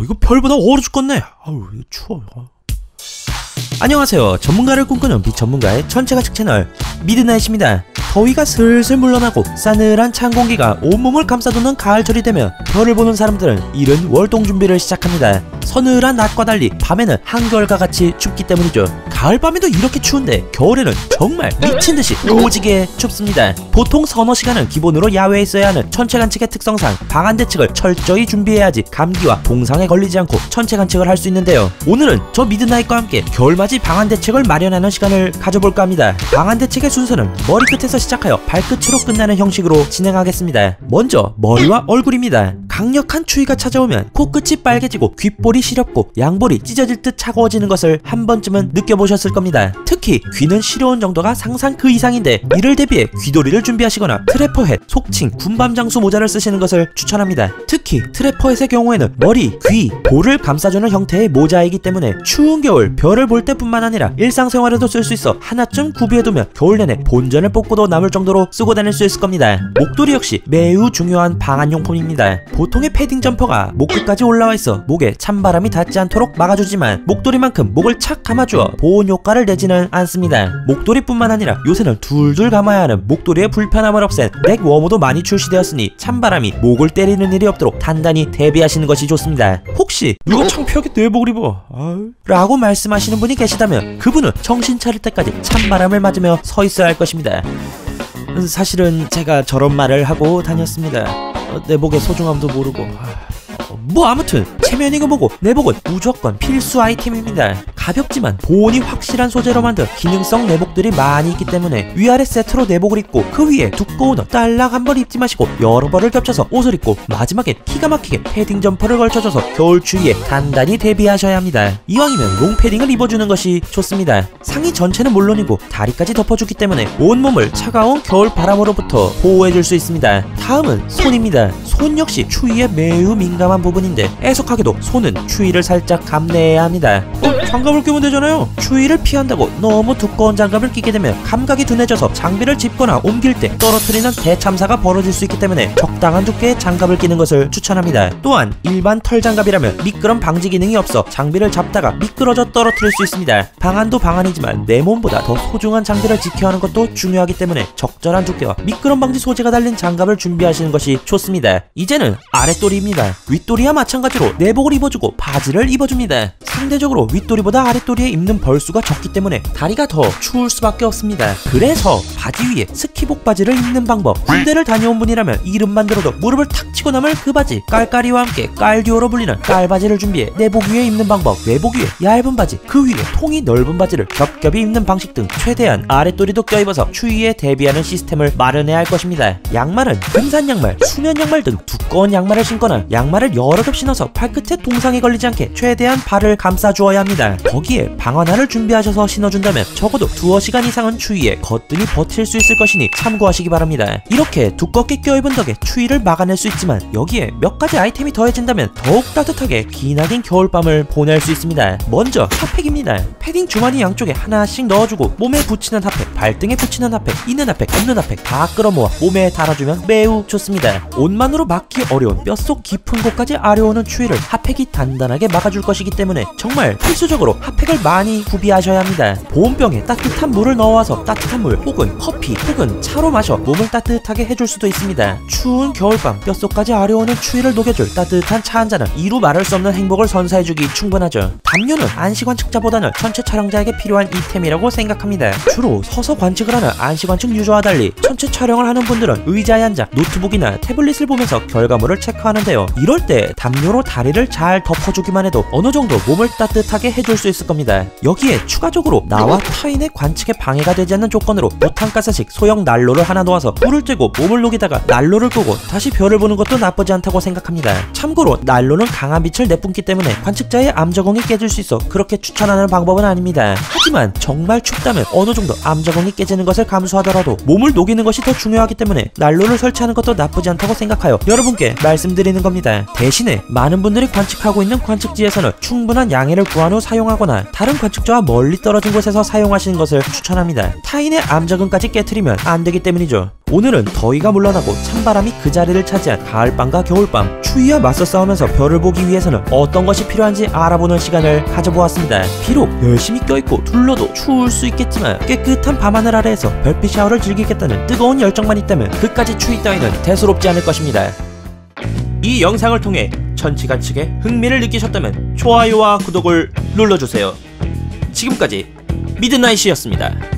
이거 별보다 얼어 죽겠네. 아우 추워. 안녕하세요. 전문가를 꿈꾸는 비전문가의 천체가축 채널 미드나잇입니다. 더위가 슬슬 물러나고 싸늘한 찬 공기가 온몸을 감싸도는 가을철이 되면 별을 보는 사람들은 이른 월동 준비를 시작합니다. 서늘한 낮과 달리 밤에는 한겨울과 같이 춥기 때문이죠. 가을밤에도 이렇게 추운데 겨울에는 정말 미친듯이 오지게 춥습니다. 보통 서너 시간은 기본으로 야외에 있어야 하는 천체관측의 특성상 방한대책을 철저히 준비해야지 감기와 동상에 걸리지 않고 천체관측을 할 수 있는데요. 오늘은 저 미드나잇과 함께 겨울맞이 방한대책을 마련하는 시간을 가져볼까 합니다. 방한대책의 순서는 머리끝에서 시작하여 발끝으로 끝나는 형식으로 진행하겠습니다. 먼저 머리와 얼굴입니다. 강력한 추위가 찾아오면 코끝이 빨개지고 귓볼이 시렵고 양볼이 찢어질 듯 차가워지는 것을 한 번쯤은 느껴보셨을 겁니다. 특히 귀는 시려운 정도가 상상 그 이상인데 이를 대비해 귀도리를 준비하시거나 트래퍼햇, 속칭 군밤장수 모자를 쓰시는 것을 추천합니다. 특히 트래퍼햇의 경우에는 머리, 귀, 볼을 감싸주는 형태의 모자이기 때문에 추운 겨울 별을 볼 때뿐만 아니라 일상생활에도 쓸 수 있어 하나쯤 구비해두면 겨울 내내 본전을 뽑고도 남을 정도로 쓰고 다닐 수 있을 겁니다. 목도리 역시 매우 중요한 방한용품입니다. 보통의 패딩 점퍼가 목끝까지 올라와 있어 목에 찬바람이 닿지 않도록 막아주지만 목도리만큼 목을 착 감아주어 보온 효과를 내지는 않습니다. 목도리뿐만 아니라 요새는 둘둘 감아야 하는 목도리의 불편함을 없앤 넥 워머도 많이 출시되었으니 찬바람이 목을 때리는 일이 없도록 단단히 대비하시는 것이 좋습니다. 혹시 누가 창피하게 내복을 입어? 라고 말씀하시는 분이 계시다면 그분은 정신 차릴 때까지 찬바람을 맞으며 서 있어야 할 것입니다. 사실은 제가 저런 말을 하고 다녔습니다. 내복의 소중함도 모르고. 뭐 아무튼 체면이고 뭐고 내복은 무조건 필수 아이템입니다. 가볍지만 보온이 확실한 소재로 만든 기능성 내복들이 많이 있기 때문에 위아래 세트로 내복을 입고 그 위에 두꺼운 옷 딸랑 한 벌 입지 마시고 여러 벌을 겹쳐서 옷을 입고 마지막엔 기가 막히게 패딩 점퍼를 걸쳐줘서 겨울 추위에 단단히 대비하셔야 합니다. 이왕이면 롱패딩을 입어주는 것이 좋습니다. 상의 전체는 물론이고 다리까지 덮어주기 때문에 온몸을 차가운 겨울 바람으로부터 보호해줄 수 있습니다. 다음은 손입니다. 손 역시 추위에 매우 민감한 부분인데 애석하게도 손은 추위를 살짝 감내해야 합니다. 장갑을 끼면 되잖아요. 추위를 피한다고 너무 두꺼운 장갑을 끼게 되면 감각이 둔해져서 장비를 짚거나 옮길 때 떨어뜨리는 대참사가 벌어질 수 있기 때문에 적당한 두께의 장갑을 끼는 것을 추천합니다. 또한 일반 털장갑이라면 미끄럼 방지 기능이 없어 장비를 잡다가 미끄러져 떨어뜨릴 수 있습니다. 방한도 방한이지만 내 몸보다 더 소중한 장비를 지켜야 하는 것도 중요하기 때문에 적절한 두께와 미끄럼 방지 소재가 달린 장갑을 준비하시는 것이 좋습니다. 이제는 아랫도리입니다. 윗도리와 마찬가지로 내복을 입어주고 바지를 입어줍니다. 상대적으로 윗도리보다 아랫도리에 입는 벌수가 적기 때문에 다리가 더 추울 수밖에 없습니다. 그래서 바지 위에 스키복 바지를 입는 방법. 군대를 다녀온 분이라면 이름만 들어도 무릎을 탁 치고 남을 그 바지, 깔깔이와 함께 깔듀오로 불리는 깔바지를 준비해 내복 위에 입는 방법. 외복 위에 얇은 바지, 그 위에 통이 넓은 바지를 겹겹이 입는 방식 등 최대한 아랫도리도 껴입어서 추위에 대비하는 시스템을 마련해야 할 것입니다. 양말은 등산 양말, 수면 양말 등 두꺼운 양말을 신거나 양말을 여러 겹 신어서 발끝에 동상이 걸리지 않게 최대한 발을 감싸주어야 합니다. 거기에 방한화를 준비하셔서 신어준다면 적어도 두어 시간 이상은 추위에 거뜬히 버틸 수 있을 것이니 참고하시기 바랍니다. 이렇게 두껍게 껴입은 덕에 추위를 막아낼 수 있지만 여기에 몇 가지 아이템이 더해진다면 더욱 따뜻하게 기나긴 겨울밤을 보낼 수 있습니다. 먼저 핫팩입니다. 패딩 주머니 양쪽에 하나씩 넣어주고 몸에 붙이는 핫팩, 발등에 붙이는 핫팩, 있는 핫팩, 없는 핫팩 다 끌어모아 몸에 달아주면 매우 좋습니다. 옷만으로 막기 어려운 뼛속 깊은 곳까지 아려오는 추위를 핫팩이 단단하게 막아줄 것이기 때문에 정말 필수적으로 핫팩을 많이 구비하셔야 합니다. 보온병에 따뜻한 물을 넣어와서 따뜻한 물 혹은 커피 혹은 차로 마셔 몸을 따뜻하게 해줄 수도 있습니다. 추운 겨울밤 뼛속까지 아려오는 추위를 녹여줄 따뜻한 차 한 잔은 이루 말할 수 없는 행복을 선사해주기 충분하죠. 담요는 안시관측자보다는 천체 촬영자에게 필요한 이템이라고 생각합니다. 주로 서서 관측을 하는 안시관측 유저와 달리 천체 촬영을 하는 분들은 의자에 앉아 노트북이나 태블릿을 보면서 결과물을 체크하는데요. 이럴 때 담요로 다리를 잘 덮어주기만 해도 어느 정도 몸을 따뜻하게 해줄 수 있을 겁니다. 여기에 추가적으로 나와 타인의 관측에 방해가 되지 않는 조건으로 부탄가스식 소형 난로를 하나 놓아서 불을 쬐고 몸을 녹이다가 난로를 끄고 다시 별을 보는 것도 나쁘지 않다고 생각합니다. 참고로 난로는 강한 빛을 내뿜기 때문에 관측자의 암저공이 깨질 수 있어 그렇게 추천하는 방법은 아닙니다. 하지만 정말 춥다면 어느 정도 암저공이 깨지는 것을 감수하더라도 몸을 녹이는 것이 더 중요하기 때문에 난로를 설치하는 것도 나쁘지 않다고 생각하여 여러분께 말씀드리는 겁니다. 대신에 많은 분들이 관측하고 있는 관측지에서는 충분한 양해를 구한 후 사용하거나 다른 관측자와 멀리 떨어진 곳에서 사용하시는 것을 추천합니다. 타인의 암적응까지 깨트리면 안 되기 때문이죠. 오늘은 더위가 물러나고 찬바람이 그 자리를 차지한 가을밤과 겨울밤, 추위와 맞서 싸우면서 별을 보기 위해서는 어떤 것이 필요한지 알아보는 시간을 가져보았습니다. 비록 열심히 껴입고 둘러도 추울 수 있겠지만 깨끗한 밤하늘 아래에서 별빛 샤워를 즐기겠다는 뜨거운 열정만 있다면 그까지 추위 따위는 대수롭지 않을 것입니다. 이 영상을 통해 천치관측에 흥미를 느끼셨다면 좋아요와 구독을 눌러주세요. 지금까지 미드나잇이었습니다.